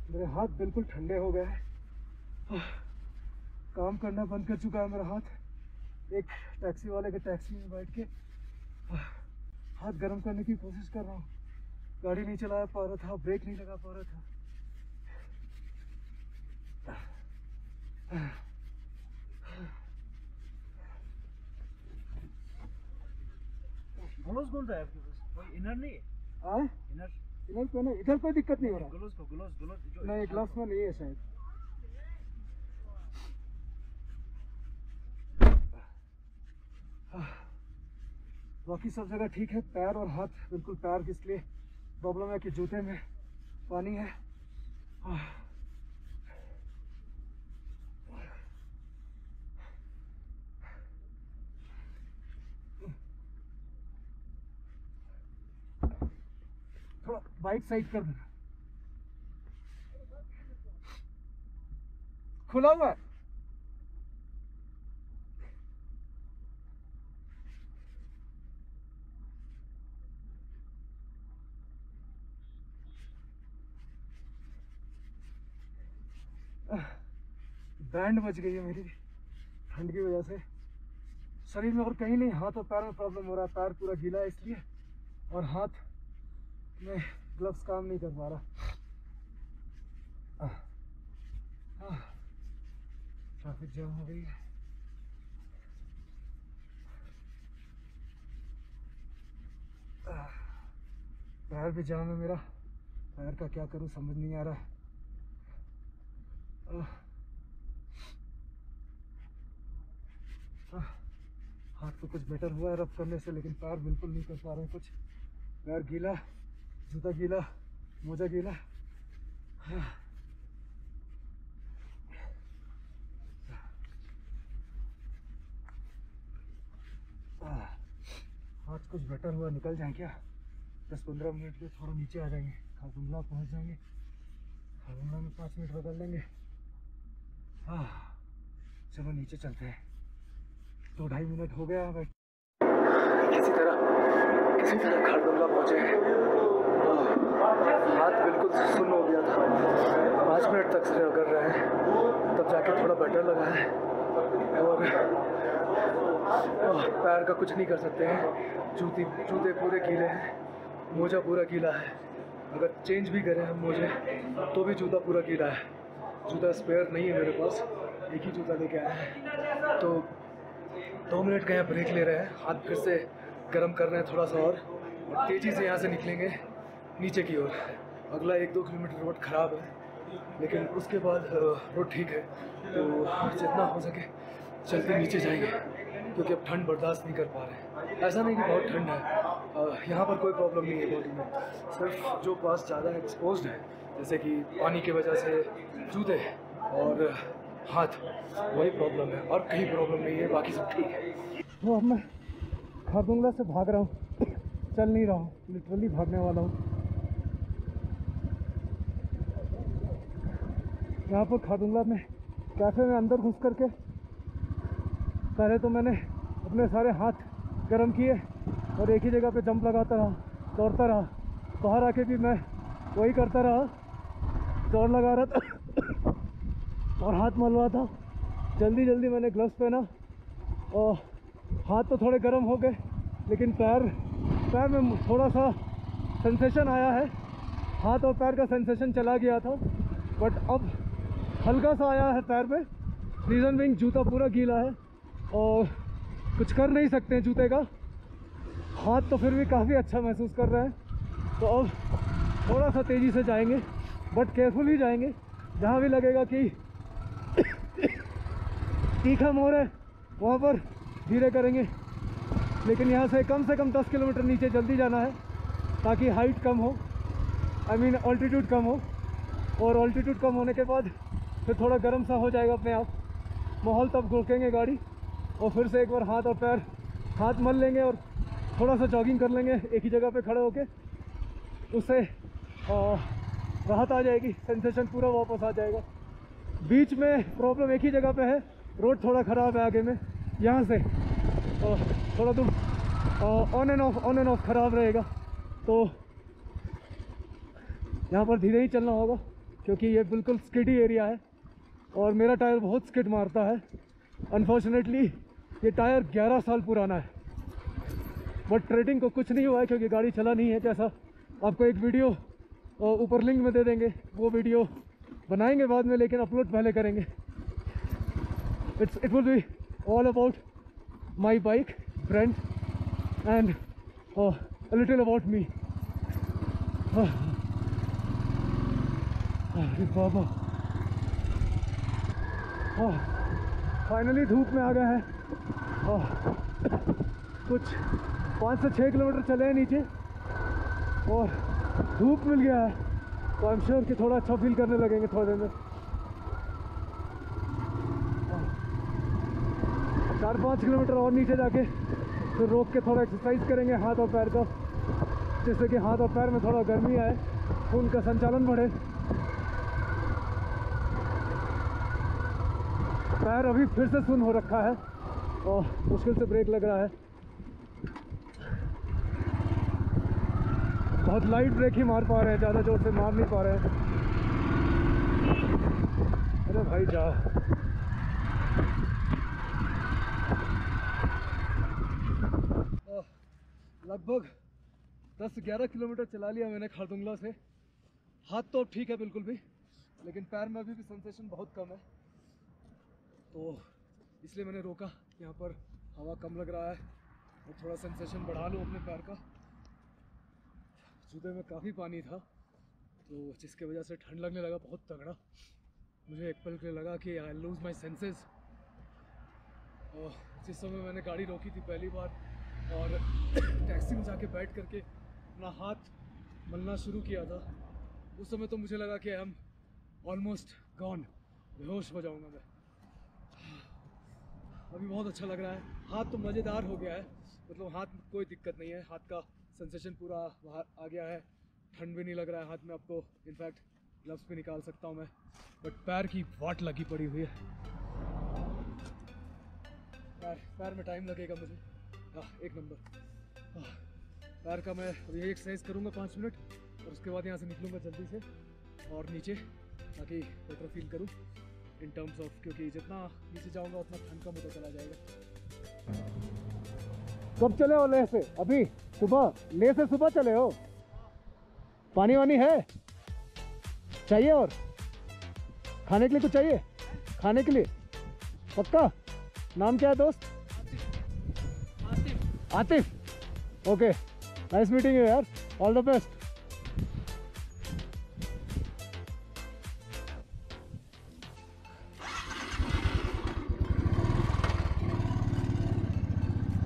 मेरे हाथ बिल्कुल ठंडे हो गए हैं। काम करना बंद कर चुका है मेरा हाथ। एक टैक्सी वाले के टैक्सी में बैठ के हाथ गर्म करने की कोशिश कर रहा हूँ। गाड़ी नहीं चला पा रहा था, ब्रेक नहीं लगा पा रहा था। ग्लोव्स कौन सा है आपके पास? कोई इनर नहीं है? हाँ, इनर इधर पे ना, इधर कोई दिक्कत नहीं हो रहा। ग्लोव्स नहीं, ग्लव्स में नहीं है शायद। बाकी सब जगह ठीक है। पैर और हाथ बिल्कुल, पैर की इसलिए प्रॉब्लम है कि जूते में पानी है। थोड़ा बाइक साइड कर देना, खुला हुआ है। बैंड बच गई है मेरी ठंड की वजह से। शरीर में और कहीं नहीं, हाथ और पैर में प्रॉब्लम हो रहा है। पैर पूरा गीला है इसलिए, और हाथ में ग्लव्स काम नहीं कर पा रहा। ट्रैफिक जाम हो गई है। पैर भी जाम है मेरा। पैर का क्या करूं समझ नहीं आ रहा है। हाथ तो कुछ बेटर हुआ है रब करने से, लेकिन पैर बिल्कुल नहीं कर पा रहे हैं कुछ। पैर गीला, जूता गीला, मोजा गीला। हाथ कुछ बेटर हुआ, निकल जाए क्या 10-15 मिनट में, थोड़ा नीचे आ जाएंगे, खारदुंगला पहुंच जाएंगे। खारदुंगला में 5 मिनट बदल लेंगे। चलो नीचे चलते हैं। 2-2.5 मिनट हो गया भाई। किसी तरह खारदुंगला पहुंचे हैं। हाथ बिल्कुल सुन्न हो गया था। 5 मिनट तक से कर रहे हैं, तब जाके थोड़ा बेटर लगा है। और पैर का कुछ नहीं कर सकते हैं। जूते पूरे गीले हैं, मोजा पूरा गीला है। अगर चेंज भी करें हम मोजे तो भी जूता पूरा गीला है। जूता स्पेयर नहीं है मेरे पास, एक ही जूता लेके आया है। तो 2 मिनट का यहाँ ब्रेक ले रहे हैं। हाथ फिर से गर्म कर रहे हैं थोड़ा सा, और तेज़ी से यहाँ से निकलेंगे नीचे की ओर। अगला 1-2 किलोमीटर रोड ख़राब है, लेकिन उसके बाद रोड ठीक है। तो जितना हो सके चलते नीचे जाएंगे, क्योंकि अब ठंड बर्दाश्त नहीं कर पा रहे हैं। ऐसा नहीं कि बहुत ठंड है, यहाँ पर कोई प्रॉब्लम नहीं है बॉडी में। सिर्फ जो पास ज़्यादा एक्सपोज्ड है, जैसे कि पानी की वजह से जूते और हाथ, वही प्रॉब्लम है, और कहीं प्रॉब्लम नहीं है, बाकी सब ठीक है। तो अब मैं खारदुंगला से भाग रहा हूँ, चल नहीं रहा हूँ, लिटरली भागने वाला हूँ। यहाँ पर खारदुंगला में कैफ़े में अंदर घुस करके पहले तो मैंने अपने सारे हाथ गर्म किए और एक ही जगह पे जंप लगाता रहा, दौड़ता रहा। बाहर आके भी मैं वही करता रहा, दौड़ लगा रहा था और हाथ मलवा था। जल्दी मैंने ग्लव्स पहना और हाथ तो थोड़े गर्म हो गए, लेकिन पैर में थोड़ा सा सेंसेशन आया है। हाथ और पैर का सेंसेशन चला गया था, बट अब हल्का सा आया है पैर में। रीज़न बीइंग जूता पूरा गीला है और कुछ कर नहीं सकते हैं जूते का। हाथ तो फिर भी काफ़ी अच्छा महसूस कर रहे हैं। तो अब थोड़ा सा तेज़ी से जाएंगे, बट केयरफुल ही जाएंगे। जहाँ भी लगेगा कि तीखा मोड़ है वहाँ पर धीरे करेंगे, लेकिन यहाँ से कम 10 किलोमीटर नीचे जल्दी जाना है, ताकि हाइट कम हो, ऑल्टीट्यूड कम हो। और ऑल्टीट्यूड कम होने के बाद फिर थोड़ा गर्म सा हो जाएगा अपने आप माहौल, तब रोकेंगे गाड़ी और फिर से एक बार हाथ और पैर हाथ मल लेंगे और थोड़ा सा जॉगिंग कर लेंगे एक ही जगह पे खड़े होके। उससे राहत आ जाएगी, सेंसेशन पूरा वापस आ जाएगा। बीच में प्रॉब्लम एक ही जगह पे है, रोड थोड़ा ख़राब है आगे में। यहाँ से थोड़ा दूर ऑन एंड ऑफ ख़राब रहेगा, तो यहाँ पर धीरे ही चलना होगा। क्योंकि ये बिल्कुल स्किडी एरिया है और मेरा टायर बहुत स्किड मारता है। अनफॉर्चुनेटली ये टायर 11 साल पुराना है, बट ट्रेडिंग को कुछ नहीं हुआ है क्योंकि गाड़ी चला नहीं है। जैसा आपको एक वीडियो ऊपर लिंक में दे देंगे, वो वीडियो बनाएंगे बाद में, लेकिन अपलोड पहले करेंगे। It will be all about my bike brand and a little about me. अरे बाबा, फाइनली धूप में आ गए हैं। कुछ 5 से 6 किलोमीटर चले हैं नीचे और धूप मिल गया है, तो आई एम श्योर कि थोड़ा अच्छा फील करने लगेंगे थोड़ी देर में। 4-5 किलोमीटर और नीचे जाके फिर रोक के थोड़ा एक्सरसाइज करेंगे हाथ और पैर का, जिससे कि हाथ और पैर में थोड़ा गर्मी आए, खून का संचालन बढ़े। पैर अभी फिर से सुन्न हो रखा है और मुश्किल से ब्रेक लग रहा है। बहुत लाइट ब्रेक ही मार पा रहे हैं, ज़्यादा जोर से मार नहीं पा रहे हैं। अरे भाई जा, लगभग 10-11 किलोमीटर चला लिया मैंने खारदुंगला से। हाथ तो ठीक है बिल्कुल भी, लेकिन पैर में अभी भी सेंसेशन बहुत कम है, तो इसलिए मैंने रोका। यहाँ पर हवा कम लग रहा है और थोड़ा सेंसेशन बढ़ा लूँ अपने पैर का। जूते में काफ़ी पानी था, तो जिसके वजह से ठंड लगने लगा बहुत तगड़ा। मुझे एक पल के लिए लगा कि आई लूज़ माई सेंसेस। और जिस समय मैंने गाड़ी रोकी थी पहली बार और टैक्सी में जाके बैठ करके अपना हाथ मलना शुरू किया था, उस समय तो मुझे लगा कि आई एम ऑलमोस्ट गॉन, बेहोश हो जाऊंगा मैं। अभी बहुत अच्छा लग रहा है। हाथ तो मज़ेदार हो गया है, मतलब हाथ में कोई दिक्कत नहीं है, हाथ का सेंसेशन पूरा बाहर आ गया है, ठंड भी नहीं लग रहा है हाथ में। आपको इनफैक्ट ग्लव्स भी निकाल सकता हूँ मैं, बट पैर की वाट लगी पड़ी हुई है। पैर में टाइम लगेगा मुझे। एक नंबर पैर का। मैं अभी एक्सरसाइज करूँगा 5 मिनट और उसके बाद यहाँ से निकलूँगा जल्दी से और नीचे, ताकि बेटर फील करूँ इन टर्म्स ऑफ, क्योंकि जितना नीचे जाऊँगा उतना ठंड कम होता चला जाएगा। कब चले हो लेह से? अभी सुबह? लेह से सुबह चले हो? पानी वानी है? चाहिए? और खाने के लिए कुछ चाहिए? खाने के लिए पक्का? नाम क्या है दोस्त? Atif. Okay, nice meeting you यार, ऑल द बेस्ट।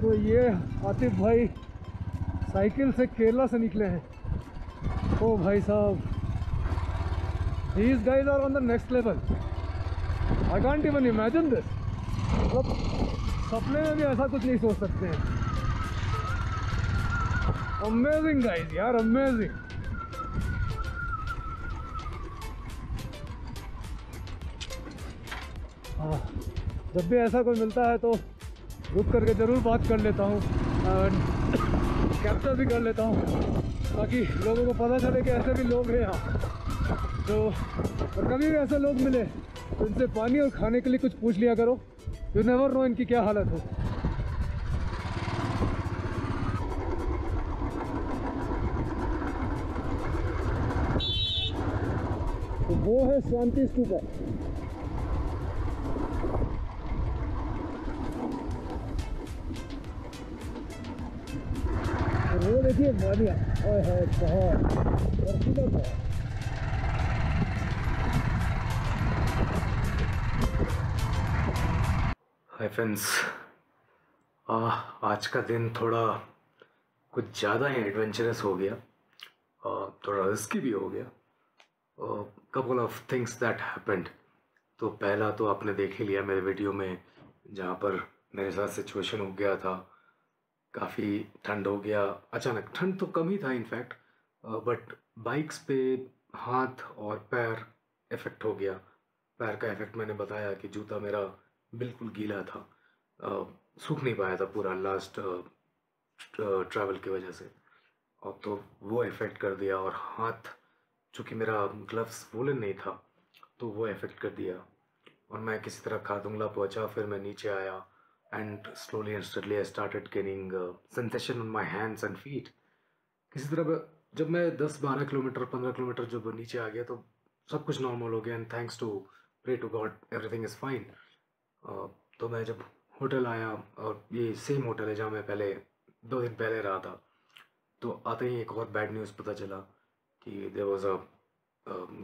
तो ये आतिफ भाई साइकिल से केरला से निकले हैं। ओ भाई साहब, these guys are on the next level. I can't even imagine this. मतलब सपने में भी ऐसा कुछ नहीं सोच सकते हैं। अमेजिंग गाइस यार, अमेजिंग। हाँ, जब भी ऐसा कोई मिलता है तो रुक करके ज़रूर बात कर लेता हूँ, कैप्चर भी कर लेता हूँ, ताकि लोगों को पता चले कि ऐसे भी लोग हैं यहाँ। तो और कभी भी ऐसे लोग मिले तो इनसे पानी और खाने के लिए कुछ पूछ लिया करो, यू नेवर नो इनकी क्या हालत हो। तो वो है शांति स्तूपा। वो देखिए वादियाँ, ओए है बहुत बर्फीला था। हाय फ्रेंड्स, आज का दिन थोड़ा कुछ ज़्यादा ही एडवेंचरस हो गया, थोड़ा रिस्की भी हो गया। Couple of things that happened. तो पहला तो आपने देख ही लिया मेरे वीडियो में, जहाँ पर मेरे साथ सिचुएशन हो गया था, काफ़ी ठंड हो गया अचानक। ठंड तो कम ही था इनफैक्ट, बट बाइक्स पे हाथ और पैर इफ़ेक्ट हो गया। पैर का इफ़ेक्ट मैंने बताया कि जूता मेरा बिल्कुल गीला था, सूख नहीं पाया था पूरा लास्ट ट्रैवल की वजह से, और तो वो इफ़ेक्ट कर दिया। और हाथ चूँकि मेरा ग्लव्स वूलन नहीं था तो वो इफ़ेक्ट कर दिया, और मैं किसी तरह खारदुंगला पहुंचा। फिर मैं नीचे आया and slowly and steadily I started gaining sensation on my hands and feet. किसी तरह जब मैं 10-12 किलोमीटर 15 किलोमीटर जब नीचे आ गया तो सब कुछ नॉर्मल हो गया, and thanks to pray to God everything is fine. तो मैं जब होटल आया, और ये सेम होटल है जहाँ मैं पहले 2 दिन पहले रहा था, तो आते ही एक और बैड न्यूज़ पता चला कि there was a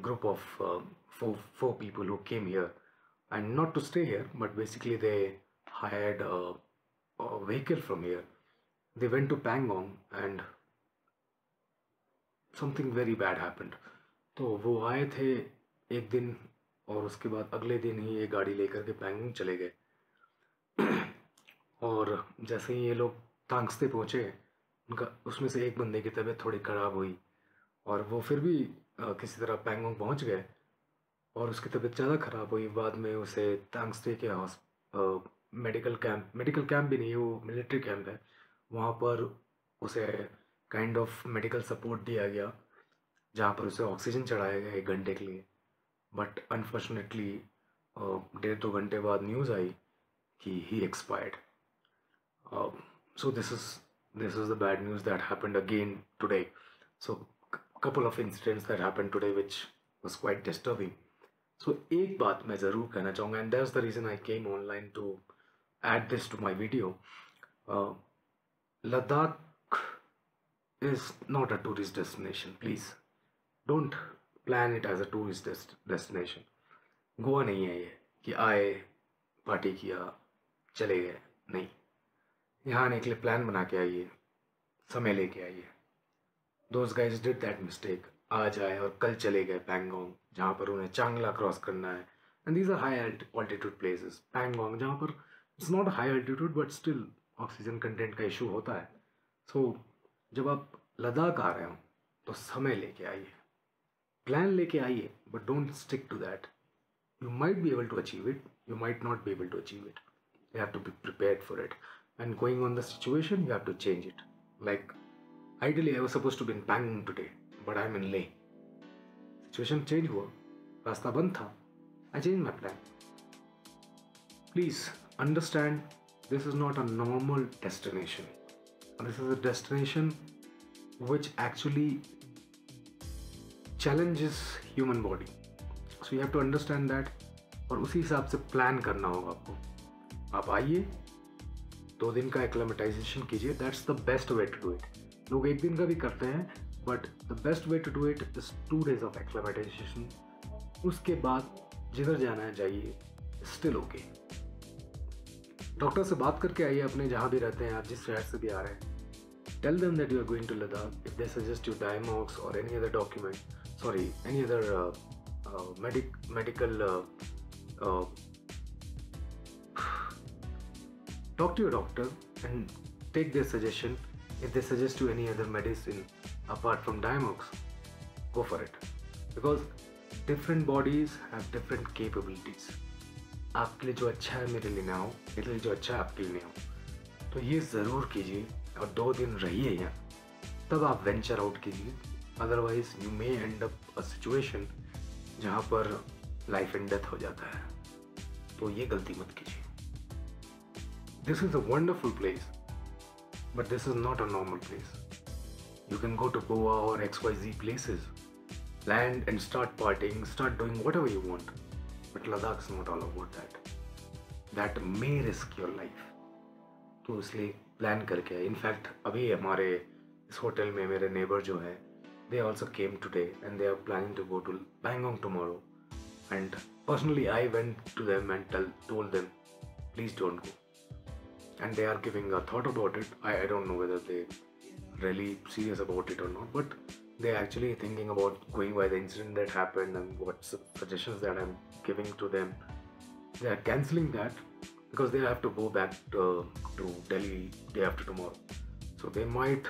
group of four people who came here, and not to stay here, but basically they hired a vehicle from here. They went to Pangong and something very bad happened. तो वो आए थे एक दिन, और उसके बाद अगले दिन ही ये गाड़ी लेकर के पैंगोंग चले गए। और जैसे ही ये लोग तांगस्ते पहुँचे, उनका उसमें से एक बंदे की तबीयत थोड़ी ख़राब हुई, और वो फिर भी किसी तरह पैंगोंग पहुँच गए, और उसकी तबीयत ज़्यादा ख़राब हुई। बाद में उसे तांगस्ते के मेडिकल कैंप भी नहीं, वो मिलिट्री कैंप है, वहाँ पर उसे काइंड ऑफ मेडिकल सपोर्ट दिया गया, जहाँ पर उसे ऑक्सीजन चढ़ाया गया 1 घंटे के लिए। बट अनफॉर्चुनेटली 1.5-2 घंटे बाद न्यूज़ आई कि ही expired. So this is the bad news that happened again today. So couple of incidents that happened today which was quite disturbing. So एक बात मैं ज़रूर कहना चाहूँगा, and that's the reason I came online to add this to my video. Ladakh is not a tourist destination. Please don't plan it as a tourist destination. Goa नहीं है ये कि आए, पार्टी किया, चले गए। नहीं, यहाँ आने के लिए प्लान बना के आइए, समय लेके आइए। Those guys did that mistake. आज आए और कल चले गए पैंगोंग, जहाँ पर उन्हें चांगला क्रॉस करना है, and these are high altitude places. Pangong जहाँ पर it's not high altitude but still oxygen content का इशू होता है। So जब आप लद्दाख आ रहे हो तो समय लेके आइए, प्लान लेके आइए, but don't stick to that. You might be able to achieve it, you might not be able to achieve it. You have to be prepared for it, and going on the situation you have to change it. Like ideally I was supposed to be in Pangong today, but I'm in Leh. Situation change हुआ, रास्ता बंद था, I changed my plan. Please understand, this is not a normal destination. This is a destination which actually challenges human body. So you have to understand that, और उसी हिसाब से plan करना होगा आपको। आप आइए, 2 दिन का एक्लेमेटाइजेशन कीजिए, that's the best way to do it. लोग 1 दिन का भी करते हैं, but the best way to do it is 2 days of acclimatisation. उसके बाद जिधर जाना है जाइए, स्टिल ओके। डॉक्टर से बात करके आइए अपने, जहाँ भी रहते हैं आप, जिस शहर से भी आ रहे हैं। Tell them that you are going to Ladakh. If they suggest you Diamox और any other document, sorry any other medical talk to your doctor and take their suggestion. If they suggest you any other medicine apart from Diamox, go for it, because different bodies have different capabilities. आपके लिए जो अच्छा है मेरे लिए ना हो, मेरे लिए जो अच्छा है आपके लिए नहीं हो। तो ये ज़रूर कीजिए, और 2 दिन रहिए यहाँ, तब आप वेंचर आउट कीजिए। Otherwise you may and up a situation जहाँ पर लाइफ एंड डेथ हो जाता है। तो ये गलती मत कीजिए। This is a wonderful place, but this is not a normal place. You can go to Goa और XYZ places, land and start partying, start doing whatever you want, but Ladakh is not all about that. That may risk your life. तो इसलिए plan करके आए। In fact अभी हमारे इस hotel में मेरे नेबर जो है, they also came today and they are planning to go to Pangong tomorrow, and personally I went to them and told them please don't go, and they are giving a thought about it. I don't know whether they really serious about it or not, but they are actually thinking about going by the incident that happened and what suggestions that I'm giving to them. They are cancelling that because they have to go back to Delhi day after tomorrow, so they might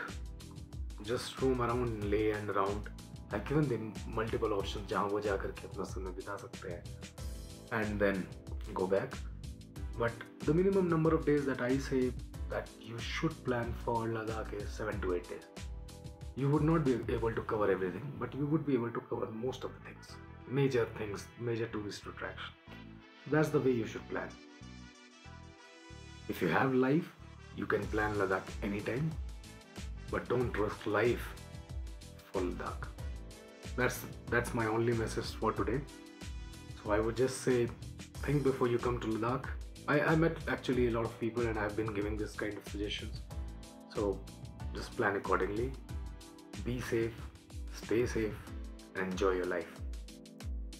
just roam around Leh and around. I've given them multiple options जहाँ वो जाकर के अपना समय बिता सकते हैं and then go back. But the minimum number of days that I say that you should plan for Ladakh is 7 to 8 days. You would not be able to cover everything, but you would be able to cover most of the things, major tourist attraction. That's the way you should plan. If you have life, you can plan Ladakh anytime, but don't risk life for Ladakh. That's my only message for today. So I would just say, think before you come to Ladakh. I met actually a lot of people and I've been giving this kind of suggestions. So just plan accordingly. Be safe, stay safe, and enjoy your life.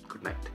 Good night.